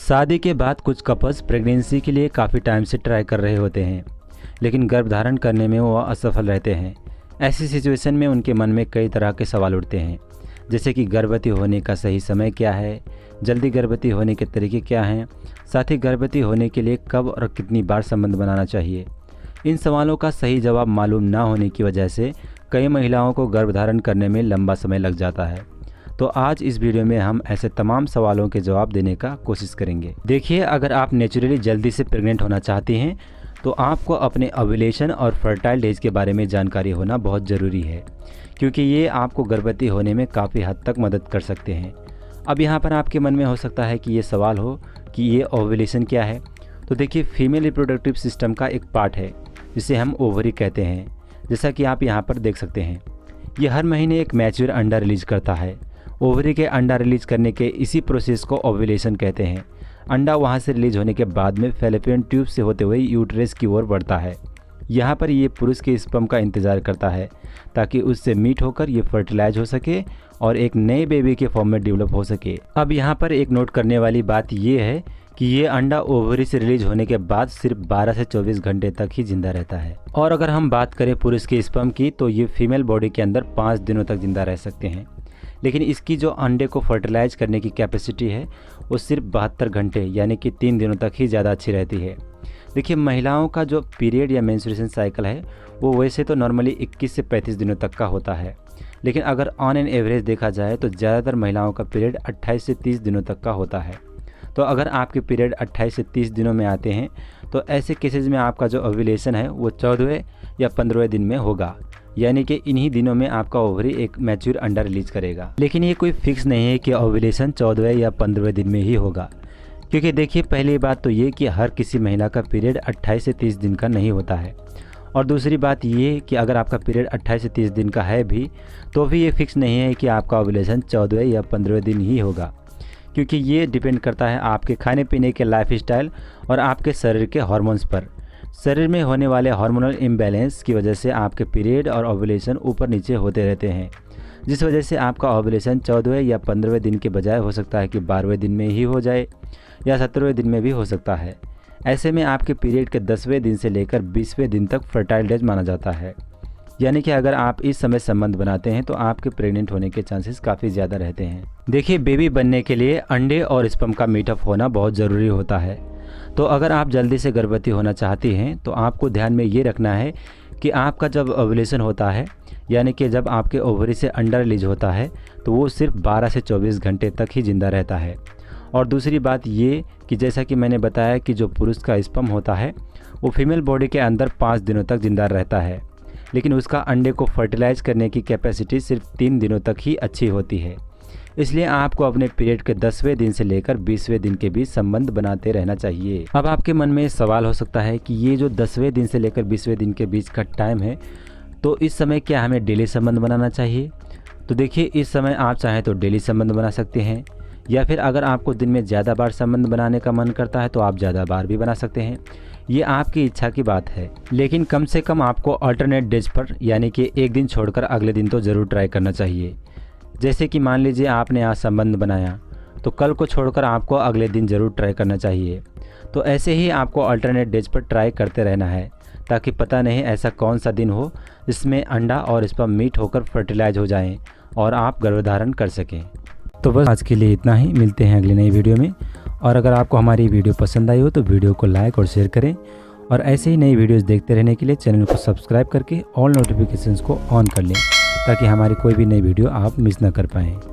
शादी के बाद कुछ कपल्स प्रेगनेंसी के लिए काफ़ी टाइम से ट्राई कर रहे होते हैं, लेकिन गर्भधारण करने में वो असफल रहते हैं। ऐसी सिचुएशन में उनके मन में कई तरह के सवाल उठते हैं, जैसे कि गर्भवती होने का सही समय क्या है, जल्दी गर्भवती होने के तरीके क्या हैं, साथ ही गर्भवती होने के लिए कब और कितनी बार संबंध बनाना चाहिए। इन सवालों का सही जवाब मालूम ना होने की वजह से कई महिलाओं को गर्भधारण करने में लंबा समय लग जाता है। तो आज इस वीडियो में हम ऐसे तमाम सवालों के जवाब देने का कोशिश करेंगे। देखिए, अगर आप नेचुरली जल्दी से प्रेग्नेंट होना चाहते हैं तो आपको अपने ओव्यूलेशन और फर्टाइल डेज के बारे में जानकारी होना बहुत ज़रूरी है, क्योंकि ये आपको गर्भवती होने में काफ़ी हद तक मदद कर सकते हैं। अब यहाँ पर आपके मन में हो सकता है कि ये सवाल हो कि ये ओव्यूलेशन क्या है। तो देखिए, फीमेल रिप्रोडक्टिव सिस्टम का एक पार्ट है जिसे हम ओवरी कहते हैं। जैसा कि आप यहाँ पर देख सकते हैं, ये हर महीने एक मैच्योर अंडा रिलीज करता है। ओवरी के अंडा रिलीज करने के इसी प्रोसेस को ओव्यूलेशन कहते हैं। अंडा वहाँ से रिलीज होने के बाद में फैलोपियन ट्यूब से होते हुए यूट्रस की ओर बढ़ता है। यहाँ पर ये पुरुष के स्पर्म का इंतज़ार करता है ताकि उससे मीट होकर ये फर्टिलाइज हो सके और एक नए बेबी के फॉर्म में डेवलप हो सके। अब यहाँ पर एक नोट करने वाली बात ये है कि ये अंडा ओवरी से रिलीज होने के बाद सिर्फ 12 से 24 घंटे तक ही जिंदा रहता है। और अगर हम बात करें पुरुष के स्पर्म की, तो ये फीमेल बॉडी के अंदर 5 दिनों तक जिंदा रह सकते हैं, लेकिन इसकी जो अंडे को फर्टिलाइज करने की कैपेसिटी है वो सिर्फ 72 घंटे यानी कि 3 दिनों तक ही ज़्यादा अच्छी रहती है। देखिए, महिलाओं का जो पीरियड या मेंस्ट्रुएशन साइकिल है वो वैसे तो नॉर्मली 21 से 35 दिनों तक का होता है, लेकिन अगर ऑन एन एवरेज देखा जाए तो ज़्यादातर महिलाओं का पीरियड 28 से 30 दिनों तक का होता है। तो अगर आपके पीरियड 28 से 30 दिनों में आते हैं तो ऐसे केसेस में आपका जो ओव्यूलेशन है वो 14वें या 15वें दिन में होगा, यानी कि इन्हीं दिनों में आपका ओवरी एक मैच्योर अंडा रिलीज करेगा। लेकिन ये कोई फिक्स नहीं है कि ओव्यूलेशन 14वें या 15वें दिन में ही होगा, क्योंकि देखिए, पहली बात तो ये कि हर किसी महिला का पीरियड 28 से 30 दिन का नहीं होता है, और दूसरी बात ये कि अगर आपका पीरियड 28 से 30 दिन का है भी तो भी ये फिक्स नहीं है कि आपका ओव्यूलेशन 14वें या 15वें दिन ही होगा, क्योंकि ये डिपेंड करता है आपके खाने पीने के लाइफस्टाइल और आपके शरीर के हार्मोन्स पर। शरीर में होने वाले हार्मोनल इम्बैलेंस की वजह से आपके पीरियड और ओव्यूलेशन ऊपर नीचे होते रहते हैं, जिस वजह से आपका ओव्यूलेशन 14वें या 15वें दिन के बजाय हो सकता है कि 12वें दिन में ही हो जाए या 17वें दिन में भी हो सकता है। ऐसे में आपके पीरियड के 10वें दिन से लेकर 20वें दिन तक फर्टाइल डेज माना जाता है, यानी कि अगर आप इस समय संबंध बनाते हैं तो आपके प्रेग्नेंट होने के चांसेस काफ़ी ज़्यादा रहते हैं। देखिए, बेबी बनने के लिए अंडे और स्पर्म का मीटअप होना बहुत ज़रूरी होता है। तो अगर आप जल्दी से गर्भवती होना चाहती हैं तो आपको ध्यान में ये रखना है कि आपका जब ओव्यूलेशन होता है, यानी कि जब आपके ओवरी से अंडा रिलीज होता है, तो वो सिर्फ 12 से 24 घंटे तक ही जिंदा रहता है। और दूसरी बात ये कि जैसा कि मैंने बताया कि जो पुरुष का स्पर्म होता है वो फीमेल बॉडी के अंदर 5 दिनों तक जिंदा रहता है, लेकिन उसका अंडे को फर्टिलाइज करने की कैपेसिटी सिर्फ 3 दिनों तक ही अच्छी होती है। इसलिए आपको अपने पीरियड के 10वें दिन से लेकर 20वें दिन के बीच संबंध बनाते रहना चाहिए। अब आपके मन में सवाल हो सकता है कि ये जो 10वें दिन से लेकर 20वें दिन के बीच का टाइम है, तो इस समय क्या हमें डेली संबंध बनाना चाहिए? तो देखिए, इस समय आप चाहें तो डेली संबंध बना सकते हैं, या फिर अगर आपको दिन में ज़्यादा बार संबंध बनाने का मन करता है तो आप ज़्यादा बार भी बना सकते हैं। ये आपकी इच्छा की बात है, लेकिन कम से कम आपको अल्टरनेट डेज पर, यानी कि एक दिन छोड़कर अगले दिन तो ज़रूर ट्राई करना चाहिए। जैसे कि मान लीजिए आपने आज संबंध बनाया तो कल को छोड़कर आपको अगले दिन ज़रूर ट्राई करना चाहिए। तो ऐसे ही आपको अल्टरनेट डेज पर ट्राई करते रहना है, ताकि पता नहीं ऐसा कौन सा दिन हो जिसमें अंडा और स्पर्म मीट होकर फर्टिलाइज हो जाएं और आप गर्भधारण कर सकें। तो बस आज के लिए इतना ही, मिलते हैं अगली नई वीडियो में। और अगर आपको हमारी वीडियो पसंद आई हो तो वीडियो को लाइक और शेयर करें, और ऐसे ही नई वीडियोस देखते रहने के लिए चैनल को सब्सक्राइब करके ऑल नोटिफिकेशंस को ऑन कर लें, ताकि हमारी कोई भी नई वीडियो आप मिस ना कर पाएँ।